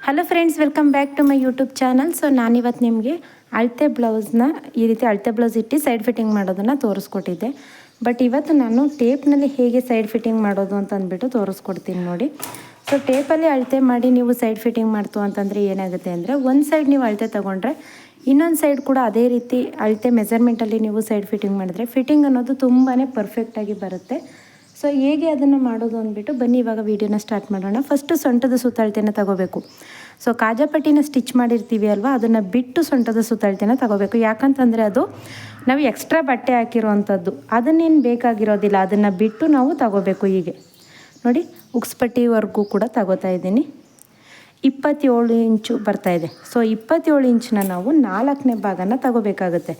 Hello friends, welcome back to my YouTube channel. So ನಾನಿವತ್ತು ನಿಮಗೆ ಅಳತೆ ಬ್ಲೌಸ್ನ ಈ ರೀತಿ ಅಳತೆ ಬ್ಲೌಸ್ ಇಟ್ಟು ಸೈಡ್ ಫಿಟ್ಟಿಂಗ್ ಮಾಡೋದನ್ನು ತೋರಿಸ್ಕೊಟ್ಟಿದ್ದೆ. ಬಟ್ ಇವತ್ತು ನಾನು ಟೇಪ್ನಲ್ಲಿ ಹೇಗೆ ಸೈಡ್ ಫಿಟ್ಟಿಂಗ್ ಮಾಡೋದು ಅಂತ ಅಂದ್ಬಿಟ್ಟು ತೋರಿಸ್ಕೊಡ್ತೀನಿ ನೋಡಿ. ಸೊ ಟೇಪಲ್ಲಿ ಅಳತೆ ಮಾಡಿ ನೀವು ಸೈಡ್ ಫಿಟ್ಟಿಂಗ್ ಮಾಡ್ತು ಅಂತಂದರೆ ಏನಾಗುತ್ತೆ ಅಂದರೆ, ಒಂದು ಸೈಡ್ ನೀವು ಅಳತೆ ತೊಗೊಂಡ್ರೆ ಇನ್ನೊಂದು ಸೈಡ್ ಕೂಡ ಅದೇ ರೀತಿ ಅಳತೆ ಮೆಜರ್ಮೆಂಟಲ್ಲಿ ನೀವು ಸೈಡ್ ಫಿಟ್ಟಿಂಗ್ ಮಾಡಿದ್ರೆ ಫಿಟ್ಟಿಂಗ್ ಅನ್ನೋದು ತುಂಬಾ ಪರ್ಫೆಕ್ಟಾಗಿ ಬರುತ್ತೆ. ಸೊ ಹೇಗೆ ಅದನ್ನು ಮಾಡೋದು ಅಂದ್ಬಿಟ್ಟು ಬನ್ನಿ ಇವಾಗ ವೀಡಿಯೋನ ಸ್ಟಾರ್ಟ್ ಮಾಡೋಣ. ಫಸ್ಟು ಸೊಂಟದ ಸುತ್ತಳತೆನ ತಗೋಬೇಕು. ಸೊ ಕಾಜಾಪಟ್ಟಿನ ಸ್ಟಿಚ್ ಮಾಡಿರ್ತೀವಿ ಅಲ್ವಾ, ಅದನ್ನು ಬಿಟ್ಟು ಸೊಂಟದ ಸುತ್ತಳತೆನ ತಗೋಬೇಕು. ಯಾಕಂತಂದರೆ ಅದು ನಾವು ಎಕ್ಸ್ಟ್ರಾ ಬಟ್ಟೆ ಹಾಕಿರೋವಂಥದ್ದು, ಅದನ್ನೇನು ಬೇಕಾಗಿರೋದಿಲ್ಲ, ಅದನ್ನು ಬಿಟ್ಟು ನಾವು ತಗೋಬೇಕು. ಹೀಗೆ ನೋಡಿ, ಉಕ್ಸ್ಪಟ್ಟಿವರೆಗೂ ಕೂಡ ತಗೋತಾ ಇದ್ದೀನಿ. 27 ಇಂಚು ಬರ್ತಾಯಿದೆ. ಸೊ 27 ಇಂಚನ್ನ ನಾವು 4ನೇ ಭಾಗನ ತಗೋಬೇಕಾಗುತ್ತೆ.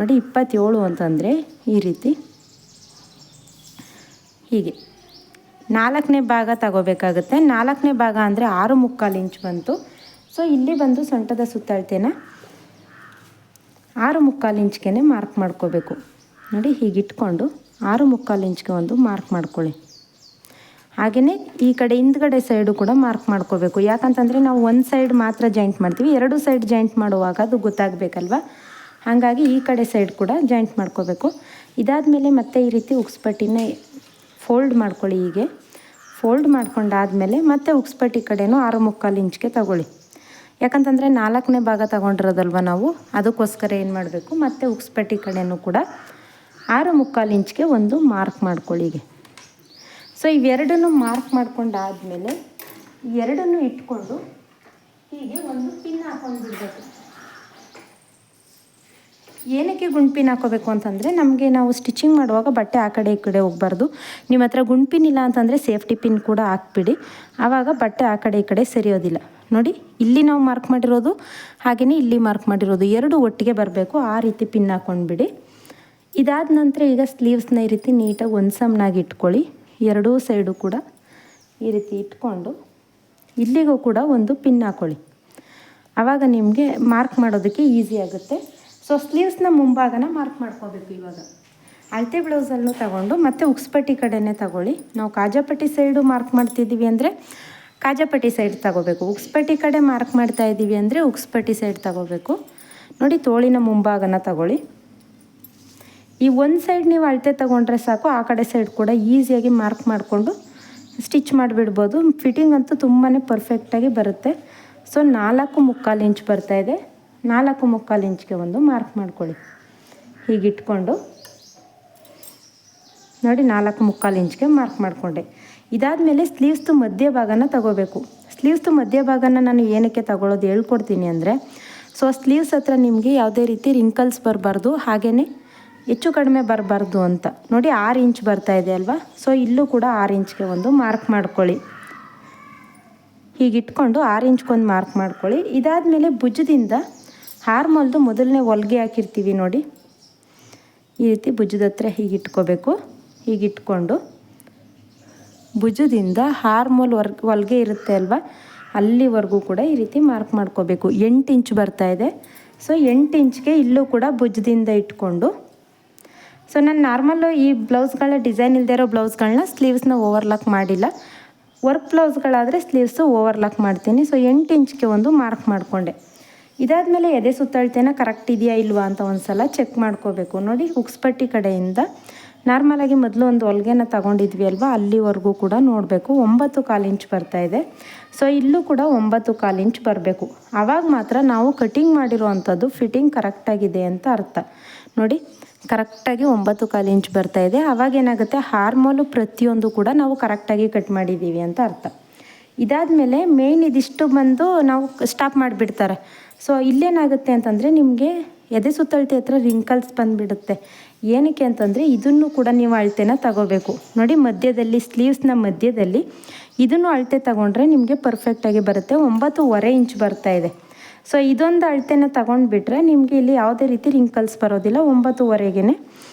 ನೋಡಿ 27 ಅಂತಂದರೆ ಈ ರೀತಿ ಹೀಗೆ 4ನೇ ಭಾಗ ತಗೋಬೇಕಾಗುತ್ತೆ. 4ನೇ ಭಾಗ ಅಂದರೆ 6 ಇಂಚ್ ಬಂತು. ಸೊ ಇಲ್ಲಿ ಬಂದು ಸೊಂಟದ ಸುತ್ತಳತೆನ 6 ಇಂಚ್ಗೆ ಮಾರ್ಕ್ ಮಾಡ್ಕೋಬೇಕು. ನೋಡಿ ಹೀಗಿಟ್ಕೊಂಡು 6 ಇಂಚ್ಗೆ ಒಂದು ಮಾರ್ಕ್ ಮಾಡ್ಕೊಳ್ಳಿ. ಹಾಗೆಯೇ ಈ ಕಡೆ ಹಿಂದ್ಗಡೆ ಸೈಡು ಕೂಡ ಮಾರ್ಕ್ ಮಾಡ್ಕೋಬೇಕು. ಯಾಕಂತಂದರೆ ನಾವು ಒಂದು ಸೈಡ್ ಮಾತ್ರ ಜಾಯಿಂಟ್ ಮಾಡ್ತೀವಿ, 2 ಸೈಡ್ ಜಾಯಿಂಟ್ ಮಾಡುವಾಗ ಅದು ಗೊತ್ತಾಗಬೇಕಲ್ವ. ಹಾಗಾಗಿ ಈ ಕಡೆ ಸೈಡ್ ಕೂಡ ಜಾಯಿಂಟ್ ಮಾಡ್ಕೋಬೇಕು. ಇದಾದಮೇಲೆ ಮತ್ತೆ ಈ ರೀತಿ ಉಕ್ಸ್ಪಟ್ಟಿನ ಫೋಲ್ಡ್ ಮಾಡ್ಕೊಳ್ಳಿ. ಹೀಗೆ ಫೋಲ್ಡ್ ಮಾಡ್ಕೊಂಡಾದಮೇಲೆ ಮತ್ತೆ ಉಕ್ಸ್ಪಟ್ಟಿ ಕಡೆನೂ 6 ಇಂಚ್ಗೆ ತಗೊಳ್ಳಿ. ಯಾಕಂತಂದರೆ 4ನೇ ಭಾಗ ತಗೊಂಡಿರೋದಲ್ವ ನಾವು, ಅದಕ್ಕೋಸ್ಕರ ಏನು ಮಾಡಬೇಕು, ಮತ್ತೆ ಉಕ್ಸ್ಪಟ್ಟಿ ಕಡೆನೂ ಕೂಡ 6 ಇಂಚ್ಗೆ ಒಂದು ಮಾರ್ಕ್ ಮಾಡ್ಕೊಳ್ಳಿ. ಹೀಗೆ ಸೊ ಇವೆರಡನ್ನು ಮಾರ್ಕ್ ಮಾಡ್ಕೊಂಡಾದಮೇಲೆ ಎರಡನ್ನು ಇಟ್ಕೊಂಡು ಹೀಗೆ ಒಂದು ಪಿನ್ ಹಾಕೊಂಡು ಬಿಡಬೇಕು. ಏನಕ್ಕೆ ಗುಂಡ್ಪಿನ್ ಹಾಕೋಬೇಕು ಅಂತಂದರೆ, ನಮಗೆ ನಾವು ಸ್ಟಿಚಿಂಗ್ ಮಾಡುವಾಗ ಬಟ್ಟೆ ಆ ಕಡೆ ಈ ಕಡೆ ಹೋಗಬಾರ್ದು. ನಿಮ್ಮ ಹತ್ರ ಗುಂಡ್ಪಿನ್ ಇಲ್ಲ ಅಂತಂದರೆ ಸೇಫ್ಟಿ ಪಿನ್ ಕೂಡ ಹಾಕ್ಬಿಡಿ, ಆವಾಗ ಬಟ್ಟೆ ಆ ಕಡೆ ಈ ಕಡೆ ಸರಿಯೋದಿಲ್ಲ. ನೋಡಿ ಇಲ್ಲಿ ನಾವು ಮಾರ್ಕ್ ಮಾಡಿರೋದು ಹಾಗೆಯೇ ಇಲ್ಲಿ ಮಾರ್ಕ್ ಮಾಡಿರೋದು ಎರಡು ಒಟ್ಟಿಗೆ ಬರಬೇಕು, ಆ ರೀತಿ ಪಿನ್ ಹಾಕ್ಕೊಂಡ್ಬಿಡಿ. ಇದಾದ ನಂತರ ಈಗ ಸ್ಲೀವ್ಸ್ನ ಈ ರೀತಿ ನೀಟಾಗಿ ಒಂದು ಸಮನಾಗಿ ಇಟ್ಕೊಳ್ಳಿ. ಎರಡೂ ಸೈಡು ಕೂಡ ಈ ರೀತಿ ಇಟ್ಕೊಂಡು ಇಲ್ಲಿಗೂ ಕೂಡ ಒಂದು ಪಿನ್ ಹಾಕ್ಕೊಳ್ಳಿ. ಆವಾಗ ನಿಮಗೆ ಮಾರ್ಕ್ ಮಾಡೋದಕ್ಕೆ ಈಸಿ ಆಗುತ್ತೆ. ಸೊ ಸ್ಲೀವ್ಸ್ನ ಮುಂಭಾಗನ ಮಾರ್ಕ್ ಮಾಡ್ಕೋಬೇಕು. ಇವಾಗ ಅಳತೆ ಬ್ಲೌಸನ್ನು ತಗೊಂಡು ಮತ್ತೆ ಉಕ್ಸ್ಪಟ್ಟಿ ಕಡೆನೇ ತಗೊಳ್ಳಿ. ನಾವು ಕಾಜಾಪಟ್ಟಿ ಸೈಡು ಮಾರ್ಕ್ ಮಾಡ್ತಿದ್ದೀವಿ ಅಂದರೆ ಕಾಜಾಪಟ್ಟಿ ಸೈಡ್ ತಗೋಬೇಕು, ಉಕ್ಸ್ಪಟ್ಟಿ ಕಡೆ ಮಾರ್ಕ್ ಮಾಡ್ತಾ ಇದ್ದೀವಿ ಅಂದರೆ ಉಕ್ಸ್ಪಟ್ಟಿ ಸೈಡ್ ತಗೋಬೇಕು. ನೋಡಿ ತೋಳಿನ ಮುಂಭಾಗನ ತಗೊಳ್ಳಿ. ಈ ಒಂದು ಸೈಡ್ ನೀವು ಅಳತೆ ತೊಗೊಂಡ್ರೆ ಸಾಕು, ಆ ಕಡೆ ಸೈಡ್ ಕೂಡ ಈಸಿಯಾಗಿ ಮಾರ್ಕ್ ಮಾಡಿಕೊಂಡು ಸ್ಟಿಚ್ ಮಾಡಿಬಿಡ್ಬೋದು. ಫಿಟ್ಟಿಂಗ್ ಅಂತೂ ತುಂಬಾ ಪರ್ಫೆಕ್ಟಾಗಿ ಬರುತ್ತೆ. ಸೊ 4.25 ಇಂಚ್ ಬರ್ತಾಯಿದೆ. 4.25 ಇಂಚ್ಗೆ ಒಂದು ಮಾರ್ಕ್ ಮಾಡ್ಕೊಳ್ಳಿ. ಹೀಗಿಟ್ಕೊಂಡು ನೋಡಿ 4.25 ಇಂಚ್ಗೆ ಮಾರ್ಕ್ ಮಾಡಿಕೊಂಡೆ. ಇದಾದಮೇಲೆ ಸ್ಲೀವ್ಸ್ದು ಮಧ್ಯಭಾಗನ ತಗೋಬೇಕು. ಸ್ಲೀವ್ಸ್ದು ಮಧ್ಯಭಾಗನ ನಾನು ಏನಕ್ಕೆ ತಗೊಳ್ಳೋದು ಹೇಳ್ಕೊಡ್ತೀನಿ ಅಂದರೆ, ಸೊ ಸ್ಲೀವ್ಸ್ ಹತ್ರ ನಿಮಗೆ ಯಾವುದೇ ರೀತಿ ರಿಂಕಲ್ಸ್ ಬರಬಾರ್ದು, ಹಾಗೆಯೇ ಹೆಚ್ಚು ಕಡಿಮೆ ಬರಬಾರ್ದು ಅಂತ. ನೋಡಿ 6 ಇಂಚ್ ಬರ್ತಾಯಿದೆ ಅಲ್ವಾ. ಸೊ ಇಲ್ಲೂ ಕೂಡ 6 ಇಂಚ್ಗೆ ಒಂದು ಮಾರ್ಕ್ ಮಾಡ್ಕೊಳ್ಳಿ. ಹೀಗಿಟ್ಕೊಂಡು 6 ಇಂಚ್ಗೊಂದು ಮಾರ್ಕ್ ಮಾಡ್ಕೊಳ್ಳಿ. ಇದಾದಮೇಲೆ ಭುಜದಿಂದ ಹಾರ್ಮೋಲ್ದು ಮೊದಲನೇ ಹೊಲಿಗೆ ಹಾಕಿರ್ತೀವಿ ನೋಡಿ, ಈ ರೀತಿ ಭುಜದ ಹತ್ರ ಹೀಗಿಟ್ಕೋಬೇಕು. ಹೀಗಿಟ್ಕೊಂಡು ಭುಜದಿಂದ ಹಾರ್ಮೋಲ್ ಹೊಲಿಗೆ ಇರುತ್ತೆ ಅಲ್ವಾ, ಅಲ್ಲಿವರೆಗೂ ಕೂಡ ಈ ರೀತಿ ಮಾರ್ಕ್ ಮಾಡ್ಕೋಬೇಕು. 8 ಇಂಚ್ ಬರ್ತಾಯಿದೆ. ಸೊ 8 ಇಂಚ್ಗೆ ಇಲ್ಲೂ ಕೂಡ ಭುಜದಿಂದ ಇಟ್ಕೊಂಡು, ಸೊ ನಾನು ನಾರ್ಮಲ್ಲು ಈ ಬ್ಲೌಸ್ಗಳ ಡಿಸೈನ್ ಇಲ್ಲದೆ ಇರೋ ಬ್ಲೌಸ್ಗಳನ್ನ ಸ್ಲೀವ್ಸ್ನ ಓವರ್ಲಾಕ್ ಮಾಡಿಲ್ಲ. ವರ್ಕ್ ಬ್ಲೌಸ್ಗಳಾದರೆ ಸ್ಲೀವ್ಸು ಓವರ್ಲಾಕ್ ಮಾಡ್ತೀನಿ. ಸೊ 8 ಇಂಚ್ಗೆ ಒಂದು ಮಾರ್ಕ್ ಮಾಡಿಕೊಂಡೆ. ಇದಾದಮೇಲೆ ಎದೆ ಸುತ್ತಳತೆನ ಕರೆಕ್ಟ್ ಇದೆಯಾ ಇಲ್ವಾ ಅಂತ ಒಂದು ಸಲ ಚೆಕ್ ಮಾಡ್ಕೋಬೇಕು. ನೋಡಿ ಉಕ್ಸ್ಪಟ್ಟಿ ಕಡೆಯಿಂದ ನಾರ್ಮಲಾಗಿ ಮೊದಲು ಒಂದು ಹೊಲಿಗೆನ ತಗೊಂಡಿದ್ವಿ ಅಲ್ವಾ, ಅಲ್ಲಿವರೆಗೂ ಕೂಡ ನೋಡಬೇಕು. 9.25 ಇಂಚ್ ಬರ್ತಾಯಿದೆ. ಸೊ ಇಲ್ಲೂ ಕೂಡ 9.25 ಇಂಚ್ ಬರಬೇಕು. ಆವಾಗ ಮಾತ್ರ ನಾವು ಕಟಿಂಗ್ ಮಾಡಿರೋವಂಥದ್ದು ಫಿಟ್ಟಿಂಗ್ ಕರೆಕ್ಟಾಗಿದೆ ಅಂತ ಅರ್ಥ. ನೋಡಿ ಕರೆಕ್ಟಾಗಿ 9.25 ಇಂಚ್ ಬರ್ತಾಯಿದೆ. ಆವಾಗ ಏನಾಗುತ್ತೆ, ಹಾರ್ಮೋಲು ಪ್ರತಿಯೊಂದು ಕೂಡ ನಾವು ಕರೆಕ್ಟಾಗಿ ಕಟ್ ಮಾಡಿದ್ದೀವಿ ಅಂತ ಅರ್ಥ. ಇದಾದಮೇಲೆ ಮೇಯ್ನ್ ಇದಿಷ್ಟು ಬಂದು ನಾವು ಸ್ಟಾಪ್ ಮಾಡಿಬಿಡ್ತಾರೆ. ಸೊ ಇಲ್ಲೇನಾಗುತ್ತೆ ಅಂತಂದರೆ, ನಿಮಗೆ ಎದೆ ಸುತ್ತಳತೆ ಹತ್ರ ರಿಂಕಲ್ಸ್ ಬಂದುಬಿಡುತ್ತೆ. ಏನಕ್ಕೆ ಅಂತಂದರೆ ಇದನ್ನು ಕೂಡ ನೀವು ಅಳತೆನ ತಗೋಬೇಕು. ನೋಡಿ ಮಧ್ಯದಲ್ಲಿ ಸ್ಲೀವ್ಸ್ನ ಮಧ್ಯದಲ್ಲಿ ಇದನ್ನು ಅಳತೆ ತಗೊಂಡ್ರೆ ನಿಮಗೆ ಪರ್ಫೆಕ್ಟಾಗಿ ಬರುತ್ತೆ. 9.25 ಇಂಚ್ ಬರ್ತಾಯಿದೆ. ಸೊ ಇದೊಂದು ಅಳತೆನ ತಗೊಂಡ್ಬಿಟ್ರೆ ನಿಮಗೆ ಇಲ್ಲಿ ಯಾವುದೇ ರೀತಿ ರಿಂಕಲ್ಸ್ ಬರೋದಿಲ್ಲ. 9.25ಗೆ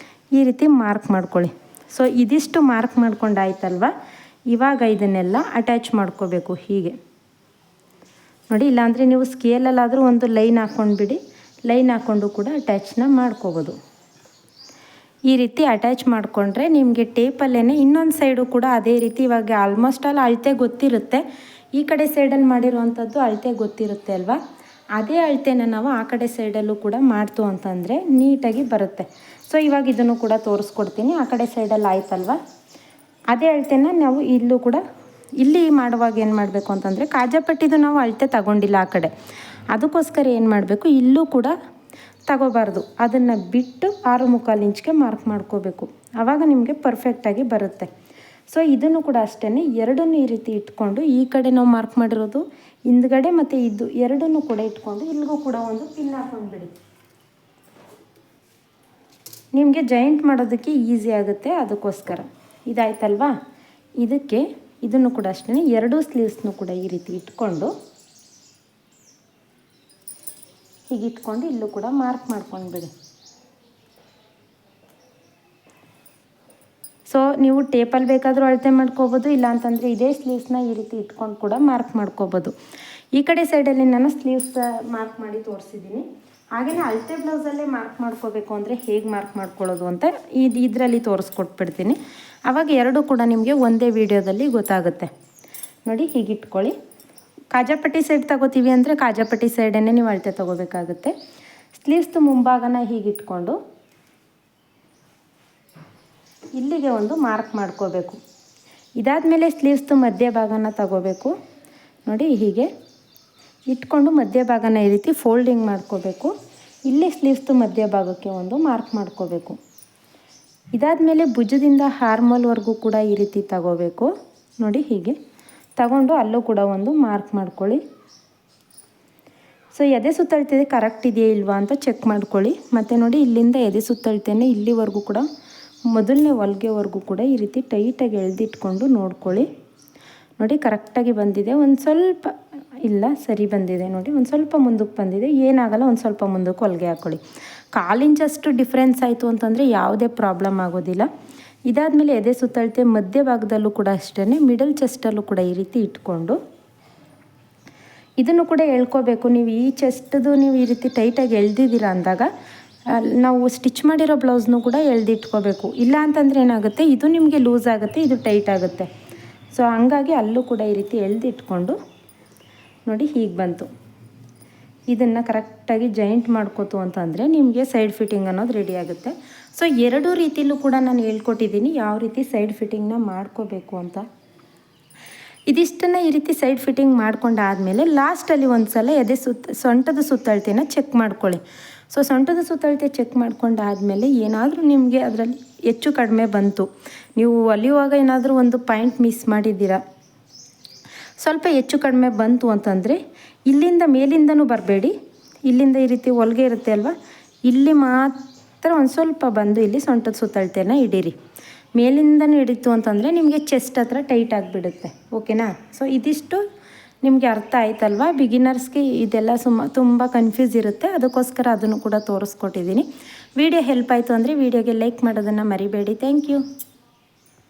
ಈ ರೀತಿ ಮಾರ್ಕ್ ಮಾಡ್ಕೊಳ್ಳಿ. ಸೊ ಇದಿಷ್ಟು ಮಾರ್ಕ್ ಮಾಡ್ಕೊಂಡಾಯ್ತಲ್ವ, ಇವಾಗ ಇದನ್ನೆಲ್ಲ ಅಟ್ಯಾಚ್ ಮಾಡ್ಕೋಬೇಕು. ಹೀಗೆ ನೋಡಿ, ಇಲ್ಲಾಂದರೆ ನೀವು ಸ್ಕೇಲಲ್ಲಾದರೂ ಒಂದು ಲೈನ್ ಹಾಕ್ಕೊಂಡ್ಬಿಡಿ, ಲೈನ್ ಹಾಕ್ಕೊಂಡು ಕೂಡ ಅಟ್ಯಾಚ್ನ ಮಾಡ್ಕೋಬೋದು. ಈ ರೀತಿ ಅಟ್ಯಾಚ್ ಮಾಡಿಕೊಂಡ್ರೆ ನಿಮಗೆ ಟೇಪಲ್ಲೇ ಇನ್ನೊಂದು ಸೈಡು ಕೂಡ ಅದೇ ರೀತಿ, ಇವಾಗ ಆಲ್ಮೋಸ್ಟ್ ಆಲ್ ಅಳತೆ ಗೊತ್ತಿರುತ್ತೆ. ಈ ಕಡೆ ಸೈಡಲ್ಲಿ ಮಾಡಿರುವಂಥದ್ದು ಅಳತೆ ಗೊತ್ತಿರುತ್ತೆ ಅಲ್ವಾ, ಅದೇ ಅಳತೆನ ನಾವು ಆ ಕಡೆ ಸೈಡಲ್ಲೂ ಕೂಡ ಮಾಡ್ತು ಅಂತಂದರೆ ನೀಟಾಗಿ ಬರುತ್ತೆ. ಸೊ ಇವಾಗ ಇದನ್ನು ಕೂಡ ತೋರಿಸ್ಕೊಡ್ತೀನಿ. ಆ ಕಡೆ ಸೈಡಲ್ಲಿ ಆಯ್ತಲ್ವ, ಅದೇ ಅಳತೆನ ನಾವು ಇಲ್ಲೂ ಕೂಡ ಇಲ್ಲಿ ಮಾಡುವಾಗ ಏನು ಮಾಡಬೇಕು ಅಂತಂದರೆ ಕಾಜಾಪಟ್ಟಿದು ನಾವು ಅಳತೆ ತಗೊಂಡಿಲ್ಲ ಆ ಕಡೆ, ಅದಕ್ಕೋಸ್ಕರ ಏನು ಮಾಡಬೇಕು ಇಲ್ಲೂ ಕೂಡ ತಗೋಬಾರ್ದು, ಅದನ್ನು ಬಿಟ್ಟು 6.25 ಇಂಚ್ಗೆ ಮಾರ್ಕ್ ಮಾಡ್ಕೋಬೇಕು. ಆವಾಗ ನಿಮಗೆ ಪರ್ಫೆಕ್ಟಾಗಿ ಬರುತ್ತೆ. ಸೊ ಇದನ್ನು ಕೂಡ ಅಷ್ಟೇ ಎರಡನ್ನೂ ಈ ರೀತಿ ಇಟ್ಕೊಂಡು ಈ ಕಡೆ ನಾವು ಮಾರ್ಕ್ ಮಾಡಿರೋದು ಹಿಂದ್ಗಡೆ ಮತ್ತು ಇದು ಎರಡನ್ನೂ ಕೂಡ ಇಟ್ಕೊಂಡು ಇಲ್ಲಿಗೂ ಕೂಡ ಒಂದು ಪಿನ್ ಹಾಕೊಂಡ್ಬಿಡಿ. ನಿಮಗೆ ಜಾಯಿಂಟ್ ಮಾಡೋದಕ್ಕೆ ಈಸಿ ಆಗುತ್ತೆ, ಅದಕ್ಕೋಸ್ಕರ. ಇದಾಯ್ತಲ್ವಾ, ಇದಕ್ಕೆ ಇದನ್ನು ಕೂಡ ಅಷ್ಟೇ ಎರಡೂ ಸ್ಲೀವ್ಸ್ನೂ ಕೂಡ ಈ ರೀತಿ ಇಟ್ಕೊಂಡು ಹೀಗೆ ಇಟ್ಕೊಂಡು ಇಲ್ಲೂ ಕೂಡ ಮಾರ್ಕ್ ಮಾಡ್ಕೊಂಡ್ಬಿಡಿ. ಸೊ ನೀವು ಟೇಪಲ್ಲಿ ಬೇಕಾದರೂ ಅಳತೆ ಮಾಡ್ಕೋಬೋದು, ಇಲ್ಲ ಅಂತಂದರೆ ಇದೇ ಸ್ಲೀವ್ಸ್ನ ಈ ರೀತಿ ಇಟ್ಕೊಂಡು ಕೂಡ ಮಾರ್ಕ್ ಮಾಡ್ಕೋಬೋದು. ಈ ಕಡೆ ಸೈಡಲ್ಲಿ ನಾನು ಸ್ಲೀವ್ಸ್ ಮಾರ್ಕ್ ಮಾಡಿ ತೋರಿಸಿದ್ದೀನಿ. ಹಾಗೆಯೇ ಅಳತೆ ಬ್ಲೌಸಲ್ಲೇ ಮಾರ್ಕ್ ಮಾಡ್ಕೋಬೇಕು ಅಂದರೆ ಹೇಗೆ ಮಾರ್ಕ್ ಮಾಡ್ಕೊಳ್ಳೋದು ಅಂತ ಇದರಲ್ಲಿ ತೋರಿಸ್ಕೊಟ್ಬಿಡ್ತೀನಿ. ಆವಾಗ ಎರಡೂ ಕೂಡ ನಿಮಗೆ ಒಂದೇ ವಿಡಿಯೋದಲ್ಲಿ ಗೊತ್ತಾಗುತ್ತೆ. ನೋಡಿ, ಹೀಗೆ ಇಟ್ಕೊಳ್ಳಿ. ಕಾಜಾಪಟ್ಟಿ ಸೈಡ್ ತಗೋತೀವಿ ಅಂದರೆ ಕಾಜಾಪಟ್ಟಿ ಸೈಡನ್ನೇ ನೀವು ಅಳತೆ ತೊಗೋಬೇಕಾಗುತ್ತೆ. ಸ್ಲೀವ್ಸ್ದು ಮುಂಭಾಗನ ಹೀಗೆ ಇಟ್ಕೊಂಡು ಇಲ್ಲಿಗೆ ಒಂದು ಮಾರ್ಕ್ ಮಾಡ್ಕೋಬೇಕು. ಇದಾದಮೇಲೆ ಸ್ಲೀವ್ಸ್ದು ಮಧ್ಯಭಾಗನ ತಗೋಬೇಕು. ನೋಡಿ, ಹೀಗೆ ಇಟ್ಕೊಂಡು ಮಧ್ಯಭಾಗನ ಈ ರೀತಿ ಫೋಲ್ಡಿಂಗ್ ಮಾಡ್ಕೋಬೇಕು. ಇಲ್ಲಿ ಸ್ಲೀವ್ಸ್ದು ಮಧ್ಯಭಾಗಕ್ಕೆ ಒಂದು ಮಾರ್ಕ್ ಮಾಡ್ಕೋಬೇಕು. ಇದಾದಮೇಲೆ ಭುಜದಿಂದ ಹಾರ್ಮಲ್ವರೆಗೂ ಕೂಡ ಈ ರೀತಿ ತಗೋಬೇಕು. ನೋಡಿ, ಹೀಗೆ ತಗೊಂಡು ಅಲ್ಲೂ ಕೂಡ ಒಂದು ಮಾರ್ಕ್ ಮಾಡ್ಕೊಳ್ಳಿ. ಸೊ ಎದೆ ಸುತ್ತಳತೆ ಕರೆಕ್ಟ್ ಇದೆಯಾ ಇಲ್ವಾ ಅಂತ ಚೆಕ್ ಮಾಡ್ಕೊಳ್ಳಿ. ಮತ್ತು ನೋಡಿ, ಇಲ್ಲಿಂದ ಎದೆ ಸುತ್ತಳತೆನೇ ಇಲ್ಲಿವರೆಗೂ ಕೂಡ ಮೊದಲನೇ ಹೊಲಿಗೆವರೆಗೂ ಕೂಡ ಈ ರೀತಿ ಟೈಟಾಗಿ ಎಳೆದಿಟ್ಕೊಂಡು ನೋಡ್ಕೊಳ್ಳಿ. ನೋಡಿ, ಕರೆಕ್ಟಾಗಿ ಬಂದಿದೆ. ಒಂದು ಸ್ವಲ್ಪ ಇಲ್ಲ, ಸರಿ ಬಂದಿದೆ. ನೋಡಿ, ಒಂದು ಸ್ವಲ್ಪ ಮುಂದಕ್ಕೆ ಬಂದಿದೆ, ಏನಾಗಲ್ಲ. ಒಂದು ಸ್ವಲ್ಪ ಮುಂದಕ್ಕೆ ಹೊಲಿಗೆ ಹಾಕ್ಕೊಳ್ಳಿ. 1/4 ಇಂಚಷ್ಟು ಡಿಫ್ರೆನ್ಸ್ ಆಯಿತು ಅಂತಂದರೆ ಯಾವುದೇ ಪ್ರಾಬ್ಲಮ್ ಆಗೋದಿಲ್ಲ. ಇದಾದಮೇಲೆ ಎದೆ ಸುತ್ತಳತೆ ಮಧ್ಯಭಾಗದಲ್ಲೂ ಕೂಡ ಅಷ್ಟೇ ಮಿಡಲ್ ಚೆಸ್ಟಲ್ಲೂ ಕೂಡ ಈ ರೀತಿ ಇಟ್ಕೊಂಡು ಇದನ್ನು ಕೂಡ ಎಳ್ಕೋಬೇಕು. ನೀವು ಈ ಚೆಸ್ಟ್ದು ನೀವು ಈ ರೀತಿ ಟೈಟಾಗಿ ಎಳ್ದಿದ್ದೀರ ಅಂದಾಗ ನಾವು ಸ್ಟಿಚ್ ಮಾಡಿರೋ ಬ್ಲೌಸ್ನೂ ಕೂಡ ಎಳ್ದಿಟ್ಕೋಬೇಕು. ಇಲ್ಲ ಅಂತಂದರೆ ಏನಾಗುತ್ತೆ, ಇದು ನಿಮಗೆ ಲೂಸ್ ಆಗುತ್ತೆ, ಇದು ಟೈಟ್ ಆಗುತ್ತೆ. ಸೊ ಹಂಗಾಗಿ ಅಲ್ಲೂ ಕೂಡ ಈ ರೀತಿ ಎಳ್ದಿಟ್ಕೊಂಡು ನೋಡಿ, ಹೀಗೆ ಬಂತು. ಇದನ್ನು ಕರೆಕ್ಟಾಗಿ ಜಾಯಿಂಟ್ ಮಾಡ್ಕೋತು ಅಂತಂದರೆ ನಿಮಗೆ ಸೈಡ್ ಫಿಟ್ಟಿಂಗ್ ಅನ್ನೋದು ರೆಡಿ ಆಗುತ್ತೆ. ಸೊ ಎರಡೂ ರೀತಿಯಲ್ಲೂ ಕೂಡ ನಾನು ಹೇಳ್ಕೊಟ್ಟಿದ್ದೀನಿ ಯಾವ ರೀತಿ ಸೈಡ್ ಫಿಟ್ಟಿಂಗ್ನ ಮಾಡ್ಕೋಬೇಕು ಅಂತ. ಇದಿಷ್ಟನ್ನು ಈ ರೀತಿ ಸೈಡ್ ಫಿಟ್ಟಿಂಗ್ ಮಾಡ್ಕೊಂಡಾದಮೇಲೆ ಲಾಸ್ಟಲ್ಲಿ ಒಂದು ಸಲ ಎದೆ ಸೊಂಟದ ಸುತ್ತಳತೆನ ಚೆಕ್ ಮಾಡ್ಕೊಳ್ಳಿ. ಸೊ ಸೊಂಟದ ಸುತ್ತಳತೆ ಚೆಕ್ ಮಾಡ್ಕೊಂಡಾದಮೇಲೆ ಏನಾದರೂ ನಿಮಗೆ ಅದರಲ್ಲಿ ಹೆಚ್ಚು ಕಡಿಮೆ ಬಂತು, ನೀವು ಹೊಲಿಯುವಾಗ ಏನಾದರೂ ಒಂದು ಪಾಯಿಂಟ್ ಮಿಸ್ ಮಾಡಿದ್ದೀರಾ, ಸ್ವಲ್ಪ ಹೆಚ್ಚು ಕಡಿಮೆ ಬಂತು ಅಂತಂದರೆ ಇಲ್ಲಿಂದ ಮೇಲಿಂದನೂ ಬರಬೇಡಿ. ಇಲ್ಲಿಂದ ಈ ರೀತಿ ಹೊಲಿಗೆ ಇರುತ್ತೆ ಅಲ್ವಾ, ಇಲ್ಲಿ ಮಾತ್ರ ಒಂದು ಸ್ವಲ್ಪ ಬಂದು ಇಲ್ಲಿ ಸೊಂಟದ ಸುತ್ತಳತೆನ ಹಿಡೀರಿ. ಮೇಲಿಂದನೂ ಹಿಡಿತು ಅಂತಂದರೆ ನಿಮಗೆ ಚೆಸ್ಟ್ ಹತ್ರ ಟೈಟ್ ಆಗಿಬಿಡುತ್ತೆ. ಓಕೆನಾ? ಸೊ ಇದಿಷ್ಟು ನಿಮಗೆ ಅರ್ಥ ಆಯ್ತಲ್ವಾ? ಬಿಗಿನರ್ಸ್ಗೆ ಇದೆಲ್ಲ ತುಂಬ ಕನ್ಫ್ಯೂಸ್ ಇರುತ್ತೆ, ಅದಕ್ಕೋಸ್ಕರ ಅದನ್ನು ಕೂಡ ತೋರಿಸ್ಕೊಟ್ಟಿದ್ದೀನಿ. ವಿಡಿಯೋ ಹೆಲ್ಪ್ ಆಯಿತು ಅಂದರೆ ವಿಡಿಯೋಗೆ ಲೈಕ್ ಮಾಡೋದನ್ನು ಮರಿಬೇಡಿ. Thank you.